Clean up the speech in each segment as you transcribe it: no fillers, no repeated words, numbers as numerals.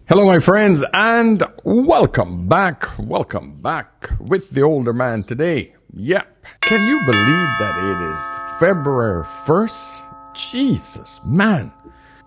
Hello, my friends, and welcome back. Welcome back with the older man today. Yep. Can you believe that it is February 1st? Jesus, man.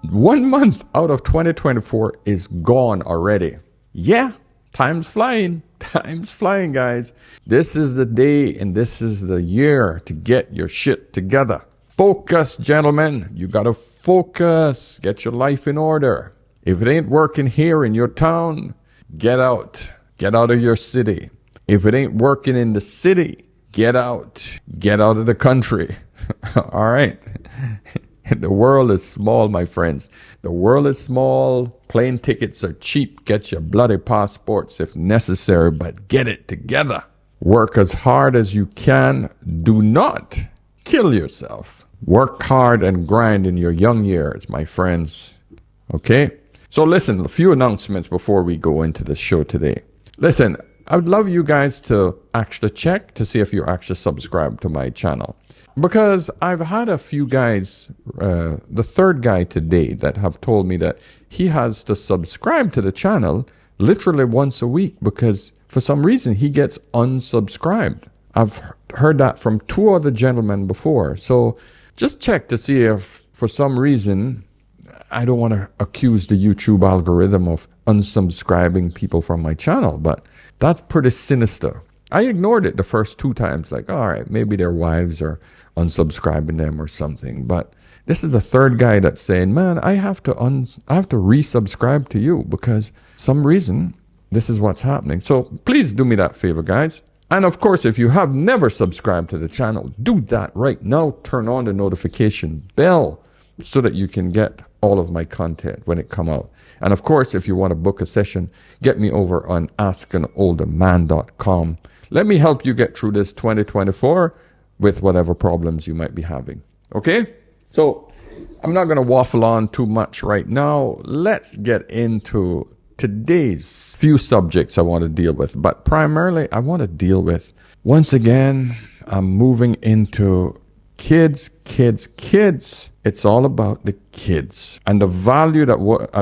1 month out of 2024 is gone already. Yeah, time's flying. Time's flying, guys. This is the day and this is the year to get your shit together. Focus, gentlemen. You gotta focus. Get your life in order. If it ain't working here in your town, get out. Get out of your city. If it ain't working in the city, get out. Get out of the country. All right. The world is small, my friends. The world is small. Plane tickets are cheap. Get your bloody passports if necessary, but get it together. Work as hard as you can. Do not kill yourself. Work hard and grind in your young years, my friends. Okay? So listen, a few announcements before we go into the show today. Listen, I would love you guys to actually check to see if you're actually subscribed to my channel. Because I've had a few guys, the third guy today, that have told me that he has to subscribe to the channel literally once a week because for some reason he gets unsubscribed. I've heard that from 2 other gentlemen before. So just check to see if for some reason, I don't want to accuse the YouTube algorithm of unsubscribing people from my channel, but that's pretty sinister. I ignored it the first 2 times, like, all right, maybe their wives are unsubscribing them or something. But this is the third guy that's saying, man, I have to resubscribe to you because some reason this is what's happening. So please do me that favor, guys. And of course, if you have never subscribed to the channel, do that right now. Turn on the notification bell so that you can get all of my content when it come out. And of course, if you want to book a session, get me over on askanolderman.com. Let me help you get through this 2024 with whatever problems you might be having. Okay? So I'm not going to waffle on too much right now. Let's get into today's few subjects I want to deal with. But primarily, I want to deal with, once again, I'm moving into kids. It's all about the kids and the value that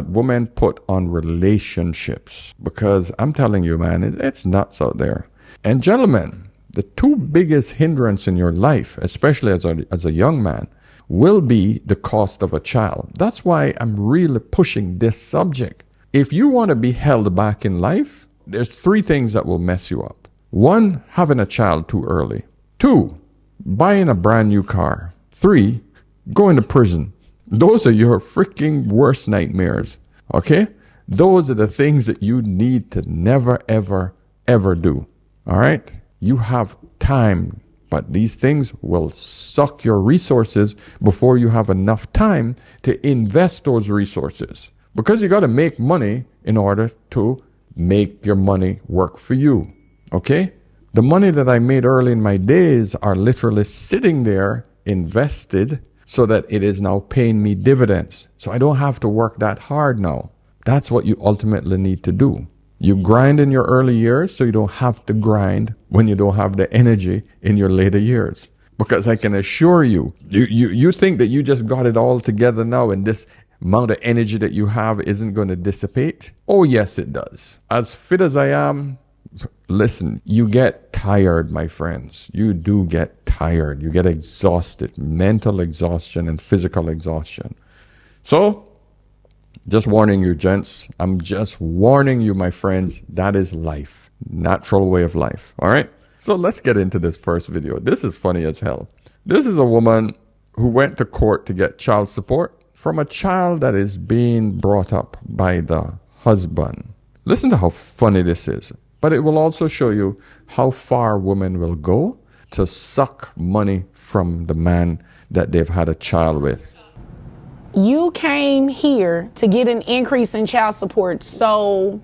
women put on relationships. Because I'm telling you, man, it's nuts out there. And gentlemen, the 2 biggest hindrance in your life, especially as a young man, will be the cost of a child. That's why I'm really pushing this subject. If you want to be held back in life, there's 3 things that will mess you up. 1, having a child too early. 2, buying a brand new car. 3, going to prison. Those are your freaking worst nightmares. Okay? Those are the things that you need to never, ever, ever do. All right? You have time, but these things will suck your resources before you have enough time to invest those resources. Because you got to make money in order to make your money work for you. Okay? The money that I made early in my days are literally sitting there invested so that it is now paying me dividends. So I don't have to work that hard now. That's what you ultimately need to do. You grind in your early years so you don't have to grind when you don't have the energy in your later years. Because I can assure you, you think that you just got it all together now and this amount of energy that you have isn't going to dissipate? Oh, yes, it does. As fit as I am, listen, you get tired, my friends. You do get tired. You get exhausted, mental exhaustion and physical exhaustion. So, just warning you, gents. I'm just warning you, my friends. That is life. Natural way of life. All right? So let's get into this first video. This is funny as hell. This is a woman who went to court to get child support from a child that is being brought up by the husband. Listen to how funny this is. But it will also show you how far women will go to suck money from the man that they've had a child with. You came here to get an increase in child support so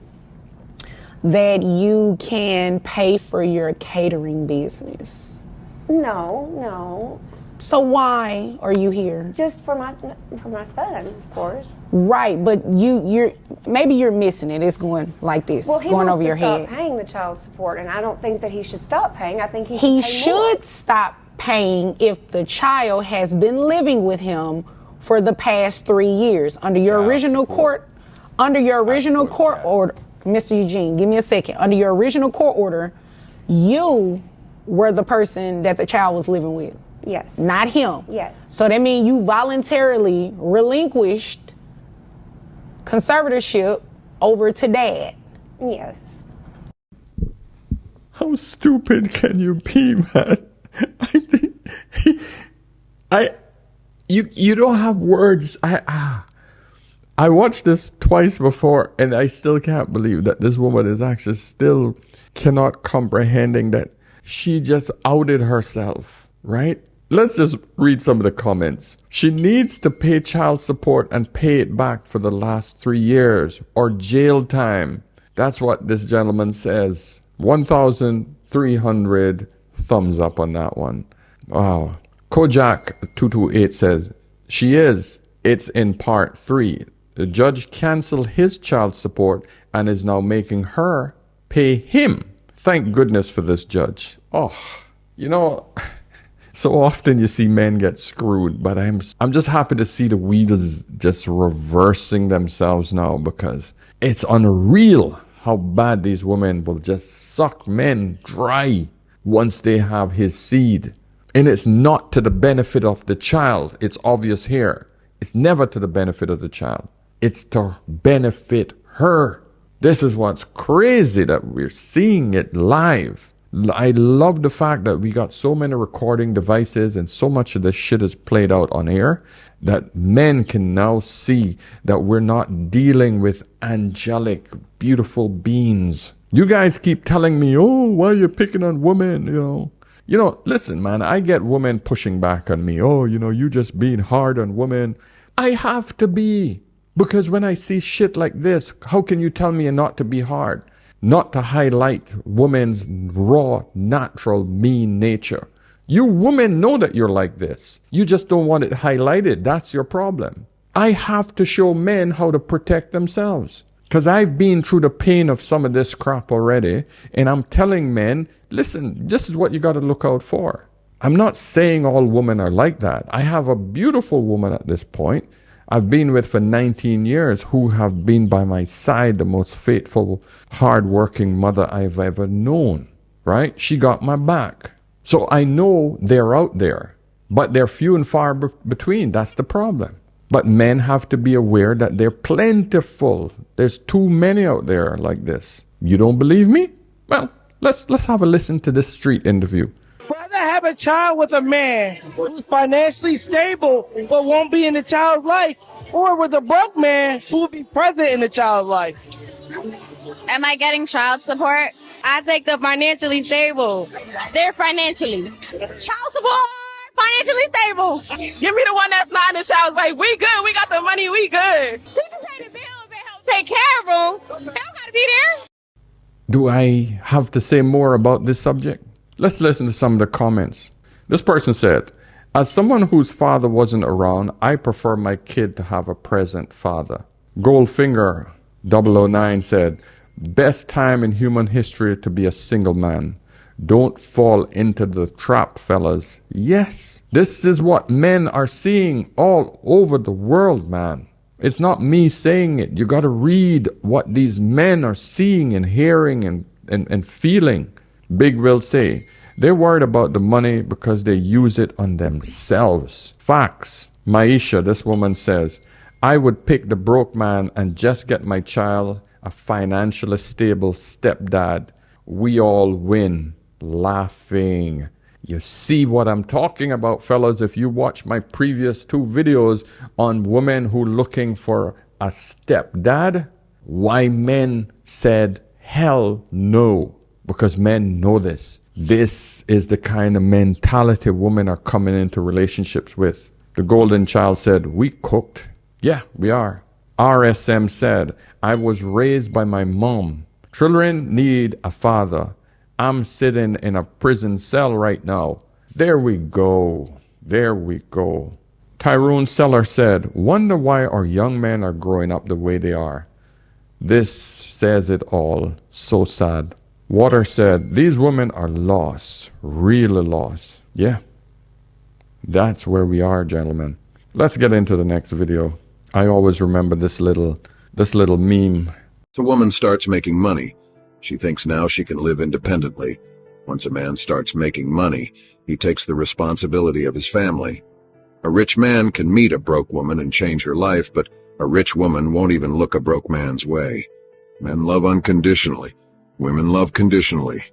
that you can pay for your catering business. No. So why are you here? Just for my son, of course. Right, but you're maybe you're missing it. It's going like this, well, he going wants over to your stop head. paying the child support, and I don't think that he should stop paying. I think he He should pay more. should stop paying if the child has been living with him for the past 3 years. Under your original court Under your original court order, Mr. Eugene, give me a second. Under your original court order, you were the person that the child was living with. Yes. Not him. Yes. So that means you voluntarily relinquished conservatorship over to dad. Yes. How stupid can you be, man? You don't have words. I watched this twice before, and I still can't believe that this woman is actually still cannot comprehending that she just outed herself, right? Let's just read some of the comments. She needs to pay child support and pay it back for the last 3 years or jail time. That's what this gentleman says. 1,300 thumbs up on that one. Wow. Kojak228 says, she is. It's in part 3. The judge canceled his child support and is now making her pay him. Thank goodness for this judge. Oh, you know, so often you see men get screwed, but I'm just happy to see the wheels just reversing themselves now, because it's unreal how bad these women will just suck men dry once they have his seed. And it's not to the benefit of the child. It's obvious here. It's never to the benefit of the child. It's to benefit her. This is what's crazy, that we're seeing it live. I love the fact that we got so many recording devices and so much of this shit is played out on air, that men can now see that we're not dealing with angelic, beautiful beings. You guys keep telling me, oh, why are you picking on women, You know, listen, man, I get women pushing back on me. Oh, you just being hard on women. I have to be. Because when I see shit like this, how can you tell me not to be hard? Not to highlight women's raw, natural, mean nature. You women know that you're like this. You just don't want it highlighted. That's your problem. I have to show men how to protect themselves. Because I've been through the pain of some of this crap already. And I'm telling men, listen, this is what you got to look out for. I'm not saying all women are like that. I have a beautiful woman at this point I've been with for 19 years who have been by my side, the most faithful, hard-working mother I've ever known, right? She got my back. So I know they're out there, but they're few and far between. That's the problem. But men have to be aware that they're plentiful. There's too many out there like this. You don't believe me? Well, let's have a listen to this street interview. Rather have a child with a man who's financially stable but won't be in the child's life, or with a broke man who will be present in the child's life. Am I getting child support? I take the financially stable. They're financially. Child support! Financially stable. Give me the one that's not in the child's life. We good. We got the money. We good. He can pay the bills and help take care of them. They don't got to be there. Do I have to say more about this subject? Let's listen to some of the comments. This person said, as someone whose father wasn't around, I prefer my kid to have a present father. Goldfinger 009 said, best time in human history to be a single man. Don't fall into the trap, fellas. Yes, this is what men are seeing all over the world, man. It's not me saying it. You got to read what these men are seeing and hearing and feeling. Big will say, they're worried about the money because they use it on themselves. Facts. Maisha, this woman says, I would pick the broke man and just get my child a financially stable stepdad. We all win. Laughing. You see what I'm talking about, fellas. If you watch my previous 2 videos on women who looking for a stepdad, why men said hell no. Because men know this. This is the kind of mentality women are coming into relationships with. The golden child said, we cooked. Yeah, we are. RSM said, I was raised by my mom. Children need a father. I'm sitting in a prison cell right now. There we go. There we go. Tyrone Seller said, wonder why our young men are growing up the way they are. This says it all. So sad. Water said, these women are lost. Really lost. Yeah. That's where we are, gentlemen. Let's get into the next video. I always remember this little this little meme. A woman starts making money. She thinks now she can live independently. Once a man starts making money, he takes the responsibility of his family. A rich man can meet a broke woman and change her life, but a rich woman won't even look a broke man's way. Men love unconditionally. Women love conditionally.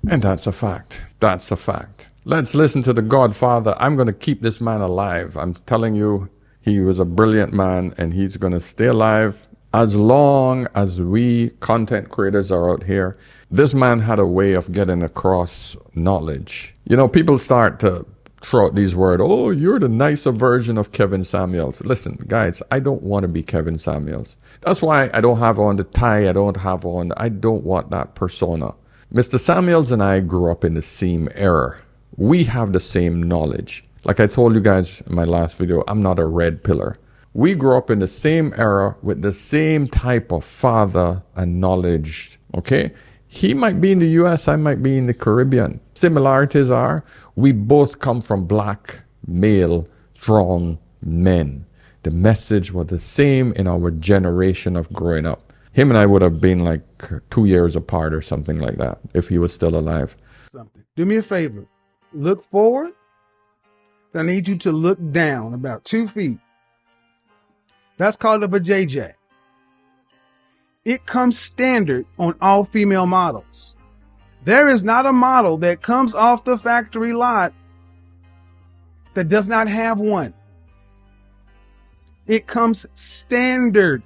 And that's a fact. That's a fact. Let's listen to the Godfather. I'm going to keep this man alive. I'm telling you, he was a brilliant man, and he's going to stay alive as long as we content creators are out here. This man had a way of getting across knowledge. You know, people start to throw out these words, oh, you're the nicer version of Kevin Samuels. Listen, guys, I don't want to be Kevin Samuels. That's why I don't have on the tie. I don't want that persona. Mr. Samuels and I grew up in the same era. We have the same knowledge. Like I told you guys in my last video, I'm not a red pillar. We grew up in the same era with the same type of father and knowledge, okay? He might be in the US, I might be in the Caribbean. Similarities are, we both come from black, male, strong men. The message was the same in our generation of growing up. Him and I would have been like 2 years apart or something like that if he was still alive. Do me a favor. Look forward. I need you to look down about 2 feet. That's called a vajayjay. It comes standard on all female models. There is not a model that comes off the factory lot that does not have one. It comes standard.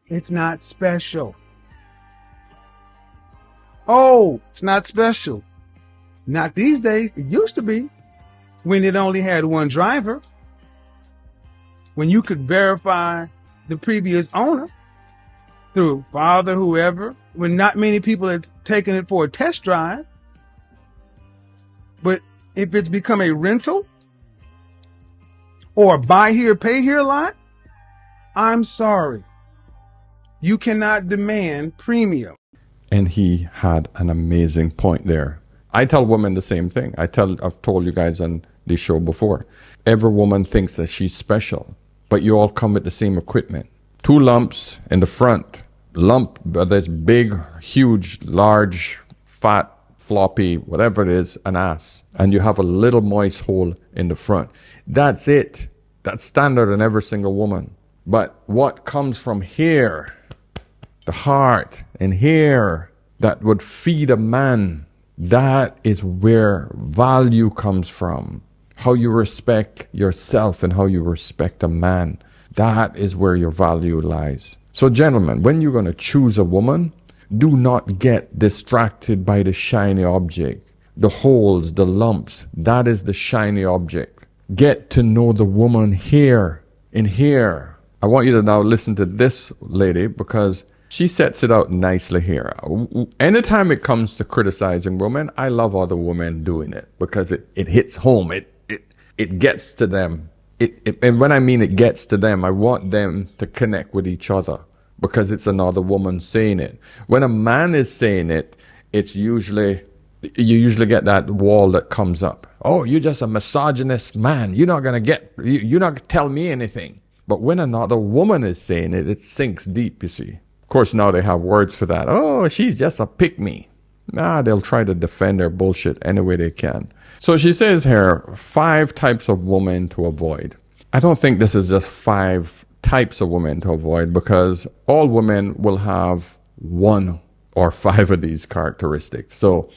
It's not special. Oh, it's not special. Not these days. It used to be when it only had one driver. When you could verify the previous owner through father, whoever, when not many people had taken it for a test drive. But if it's become a rental or buy here, pay here lot, I'm sorry. You cannot demand premium. And he had an amazing point there. I tell women the same thing. I've told you guys on this show before. Every woman thinks that she's special, but you all come with the same equipment. 2 lumps in the front. Lump, whether it's big, huge, large, fat, floppy, whatever it is, an ass. And you have a little moist hole in the front. That's it. That's standard in every single woman. But what comes from here, the heart, and here, that would feed a man, that is where value comes from. How you respect yourself and how you respect a man. That is where your value lies. So gentlemen, when you're going to choose a woman, do not get distracted by the shiny object. The holes, the lumps, that is the shiny object. Get to know the woman here, in here. I want you to now listen to this lady because she sets it out nicely here. Anytime it comes to criticizing women, I love other women doing it because it hits home. It gets to them. And when I mean it gets to them, I want them to connect with each other because it's another woman saying it. When a man is saying it, you usually get that wall that comes up. Oh, you're just a misogynist man. You're not going to tell me anything. But when another woman is saying it, it sinks deep, you see. Of course, now they have words for that. Oh, she's just a pick-me. Nah, they'll try to defend their bullshit any way they can. So she says here, 5 types of women to avoid. I don't think this is just 5 types of women to avoid because all women will have 1 or 5 of these characteristics. So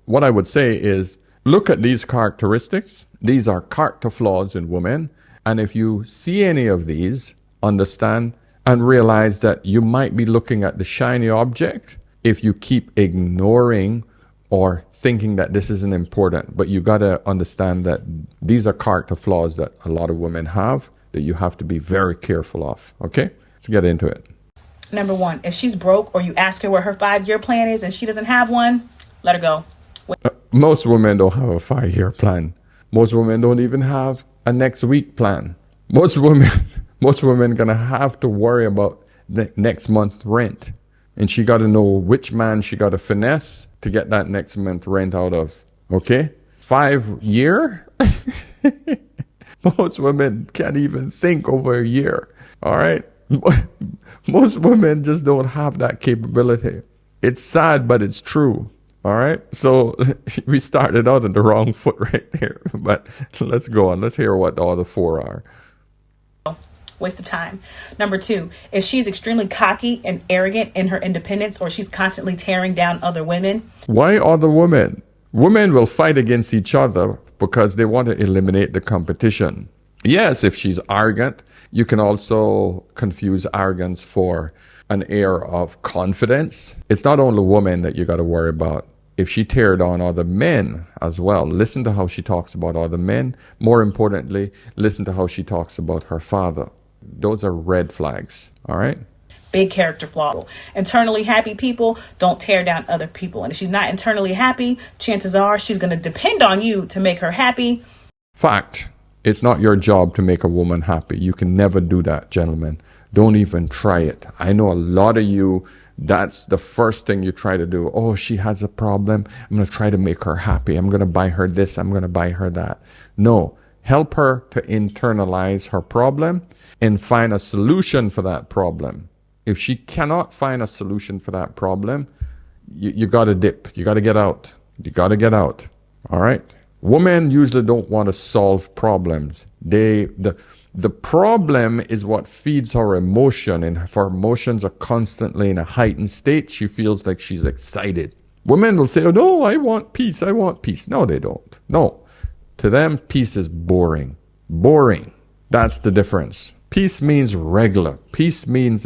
what I would say is look at these characteristics. These are character flaws in women. And if you see any of these, understand and realize that you might be looking at the shiny object if you keep ignoring or thinking that this isn't important. But you got to understand that these are character flaws that a lot of women have that you have to be very careful of. Okay? Let's get into it. Number 1, if she's broke or you ask her what her 5-year plan is and she doesn't have one, let her go. Most women don't have a 5-year plan. Most women don't even have a next week plan. Most women gonna have to worry about the next month rent. And she got to know which man she got to finesse to get that next month rent out of. Okay? 5 year? Most women can't even think over a year. All right? Most women just don't have that capability. It's sad, but it's true. All right. So we started out on the wrong foot right there, but let's go on. Let's hear what all the four are. Waste of time. Number 2, if she's extremely cocky and arrogant in her independence, or she's constantly tearing down other women. Why other women? Women will fight against each other because they want to eliminate the competition. Yes, if she's arrogant, you can also confuse arrogance for an air of confidence. It's not only women that you got to worry about. If she tear down other men as well, listen to how she talks about other men. More importantly, listen to how she talks about her father. Those are red flags. All right. Big character flaw. Internally happy people don't tear down other people. And if she's not internally happy, chances are she's going to depend on you to make her happy. Fact. It's not your job to make a woman happy. You can never do that, gentlemen. Don't even try it. I know a lot of you, that's the first thing you try to do. Oh, she has a problem. I'm going to try to make her happy. I'm going to buy her this. I'm going to buy her that. No. Help her to internalize her problem and find a solution for that problem. If she cannot find a solution for that problem, you got to dip. You got to get out. You got to get out. All right? Women usually don't want to solve problems. The problem is what feeds her emotion, and if her emotions are constantly in a heightened state, she feels like she's excited. Women will say, oh, no, I want peace. I want peace. No, they don't. No. To them, peace is boring. Boring. That's the difference. Peace means regular. Peace means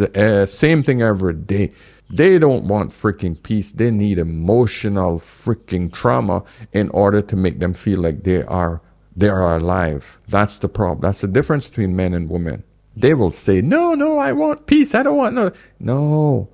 same thing every day. They don't want freaking peace. They need emotional freaking trauma in order to make them feel like they are alive. That's the problem. That's the difference between men and women. They will say, no, I want peace. I don't want no,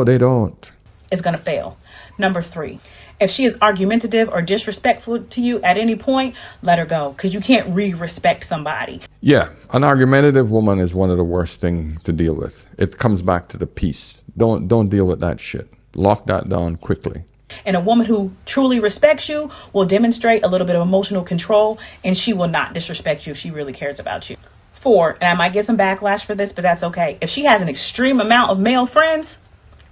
they don't. It's going to fail. Number 3, if she is argumentative or disrespectful to you at any point, let her go, because you can't respect somebody. Yeah, an argumentative woman is one of the worst things to deal with. It comes back to the peace. Don't deal with that shit. Lock that down quickly. And a woman who truly respects you will demonstrate a little bit of emotional control, and she will not disrespect you if she really cares about you. 4, and I might get some backlash for this, but that's okay. If she has an extreme amount of male friends,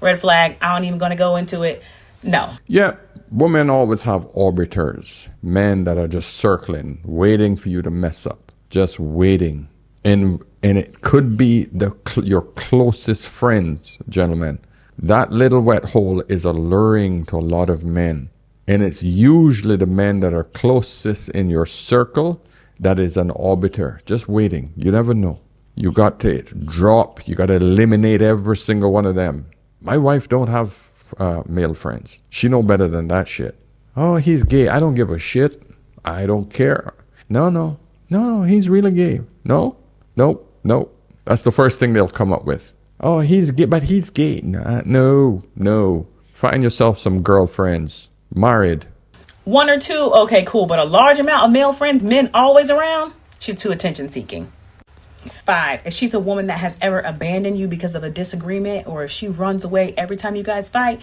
red flag. I don't even going to go into it. No. Yeah, women always have orbiters, men that are just circling, waiting for you to mess up, just waiting. And it could be your closest friends, gentlemen. That little wet hole is alluring to a lot of men. And it's usually the men that are closest in your circle that is an orbiter, just waiting. You never know. You got to drop. You got to eliminate every single one of them. My wife don't have male friends. She know better than that shit. Oh, he's gay. I don't give a shit. I don't care. No, he's really gay. No. That's the first thing they'll come up with. Oh, he's gay, but he's gay. No. Find yourself some girlfriends. Married. 1 or 2, okay, cool. But a large amount of male friends, men always around, she's too attention seeking. 5, if she's a woman that has ever abandoned you because of a disagreement, or if she runs away every time you guys fight,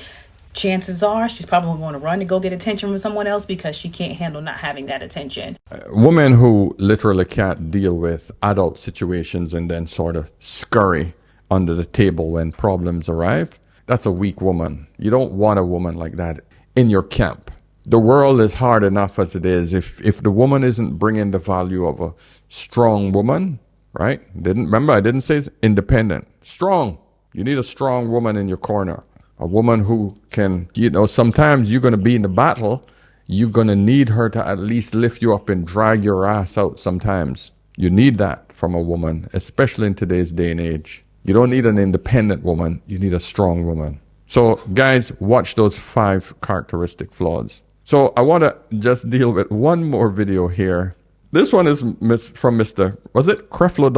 chances are she's probably going to run and go get attention from someone else because she can't handle not having that attention. Women who literally can't deal with adult situations and then sort of scurry under the table when problems arrive, that's a weak woman. You don't want a woman like that in your camp. The world is hard enough as it is. If the woman isn't bringing the value of a strong woman, right? I didn't say independent. Strong. You need a strong woman in your corner. A woman who can, sometimes you're going to be in the battle. You're going to need her to at least lift you up and drag your ass out sometimes. You need that from a woman, especially in today's day and age. You don't need an independent woman. You need a strong woman. So, guys, watch those 5 characteristic flaws. So, I want to just deal with one more video here. This one is from Mr. Was it Creflo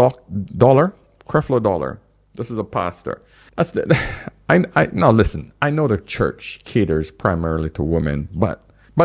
Dollar? Creflo Dollar. This is a pastor. That's now listen. I know the church caters primarily to women, but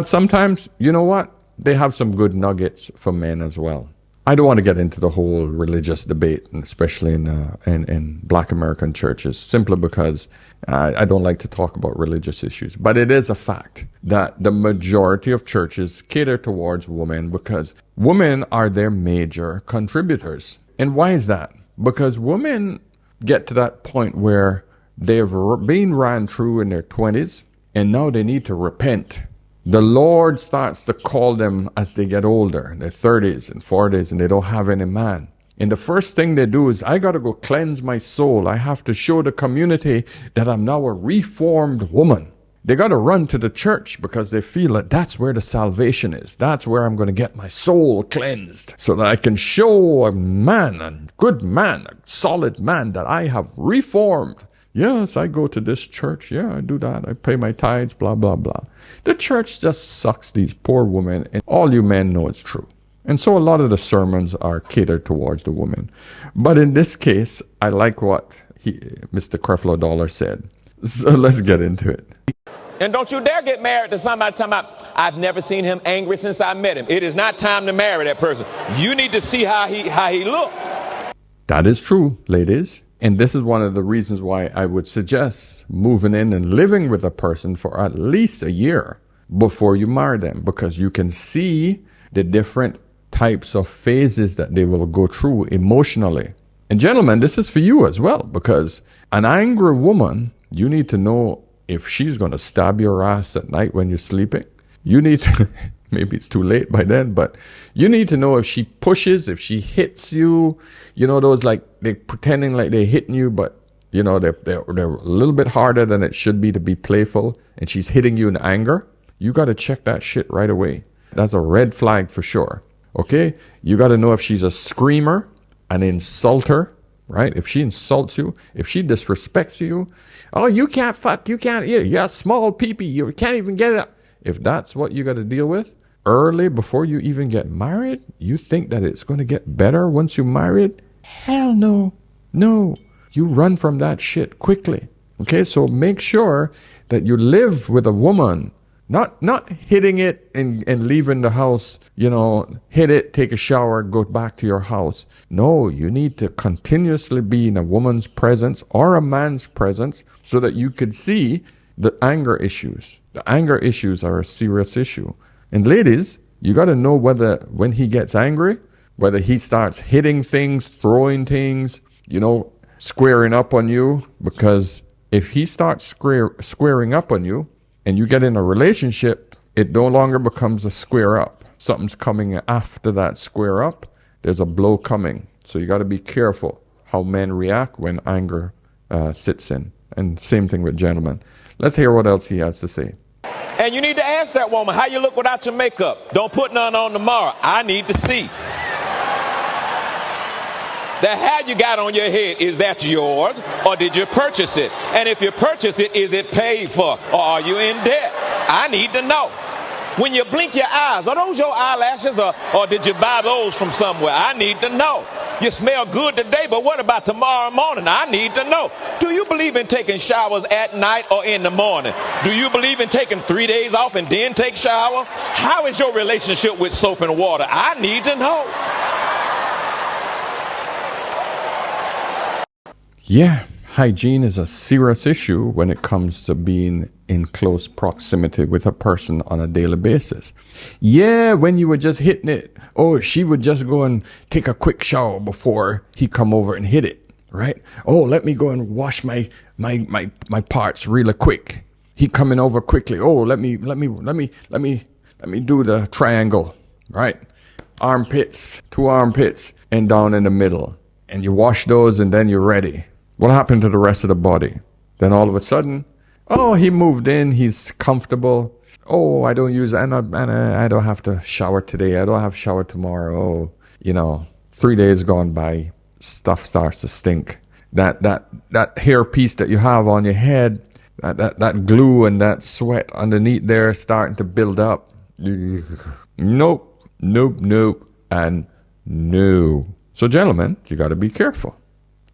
sometimes, you know what? They have some good nuggets for men as well. I don't want to get into the whole religious debate, especially in Black American churches, simply because I don't like to talk about religious issues. But it is a fact that the majority of churches cater towards women because women are their major contributors. And why is that? Because women get to that point where they've been ran through in their 20s and now they need to repent. The Lord starts to call them as they get older, in their 30s and 40s, and they don't have any man. And the first thing they do is, I got to go cleanse my soul. I have to show the community that I'm now a reformed woman. They got to run to the church because they feel that that's where the salvation is. That's where I'm going to get my soul cleansed so that I can show a man, a good man, a solid man, that I have reformed. Yes, I go to this church. Yeah, I do that. I pay my tithes, blah, blah, blah. The church just sucks these poor women, and all you men know it's true. And so a lot of the sermons are catered towards the women. But in this case, I like what Mr. Creflo Dollar said. So let's get into it. And don't you dare get married to somebody talking about, I've never seen him angry since I met him. It is not time to marry that person. You need to see how he looks. That is true, ladies. And this is one of the reasons why I would suggest moving in and living with a person for at least a year before you marry them, because you can see the different types of phases that they will go through emotionally. And gentlemen, this is for you as well, because an angry woman, you need to know if she's going to stab your ass at night when you're sleeping. You need to, maybe it's too late by then, but you need to know if she pushes, if she hits you, you know, those like they're pretending like they're hitting you, but you know, they're a little bit harder than it should be to be playful, and she's hitting you in anger. You got to check that shit right away. That's a red flag for sure. Okay. You got to know if she's a screamer, an insulter, right? If she insults you, if she disrespects you, oh, you can't fuck, you can't, you got small pee-pee, you can't even get it. If that's what you got to deal with early before you even get married, you think that it's going to get better once you're married? Hell no. No. You run from that shit quickly. Okay, so make sure that you live with a woman, not hitting it and leaving the house, you know, hit it, take a shower, go back to your house. No, you need to continuously be in a woman's presence or a man's presence so that you could see the anger issues. The anger issues are a serious issue. And ladies, you got to know whether when he gets angry, whether he starts hitting things, throwing things, you know, squaring up on you. Because if he starts squaring up on you and you get in a relationship, it no longer becomes a square up. Something's coming after that square up. There's a blow coming. So you got to be careful how men react when anger sits in. And same thing with gentlemen. Let's hear what else he has to say. And you need to ask that woman, how you look without your makeup? Don't put none on tomorrow. I need to see. The hat you got on your head, is that yours or did you purchase it? And if you purchase it, is it paid for or are you in debt? I need to know. When you blink your eyes, are those your eyelashes or did you buy those from somewhere? I need to know. You smell good today, but what about tomorrow morning? I need to know. Do you believe in taking showers at night or in the morning? Do you believe in taking 3 days off and then take shower? How is your relationship with soap and water? I need to know. Yeah, hygiene is a serious issue when it comes to being in close proximity with a person on a daily basis. Yeah, when you were just hitting it, oh, she would just go and take a quick shower before he come over and hit it, right? Oh, let me go and wash my parts really quick. He coming over quickly. Oh, let me do the triangle, right? Armpits, 2 armpits, and down in the middle. And you wash those and then you're ready. What happened to the rest of the body? Then all of a sudden, oh, he moved in, he's comfortable. Oh, I don't have to shower today. I don't have to shower tomorrow. Oh, you know, 3 days gone by, stuff starts to stink. That hair piece that you have on your head, that glue and that sweat underneath there starting to build up. Nope, and no. So gentlemen, you got to be careful.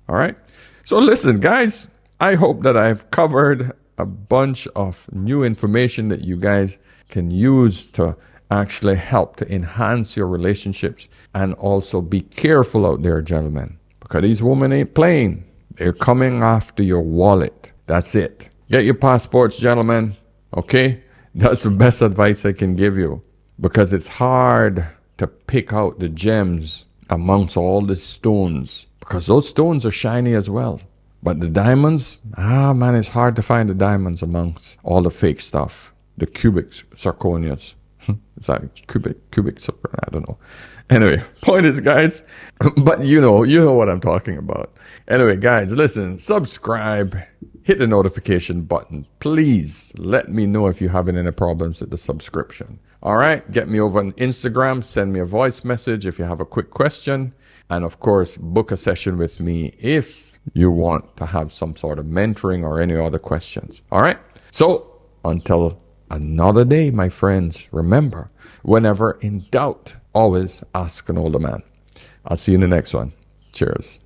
All right. So listen, guys, I hope that I've covered a bunch of new information that you guys can use to actually help to enhance your relationships, and also be careful out there, gentlemen, because these women ain't playing. They're coming after your wallet. That's it. Get your passports, gentlemen. Okay? That's the best advice I can give you, because it's hard to pick out the gems amongst all the stones, because those stones are shiny as well. But the diamonds, man, it's hard to find the diamonds amongst all the fake stuff. The cubic zirconias. Is that cubic, I don't know. Anyway, point is, guys, but you know what I'm talking about. Anyway, guys, listen, subscribe, hit the notification button. Please let me know if you're having any problems with the subscription. All right, get me over on Instagram, send me a voice message if you have a quick question. And of course, book a session with me if you want to have some sort of mentoring or any other questions. All right, so until another day, my friends, remember, whenever in doubt, always ask an older man. I'll see you in the next one. Cheers.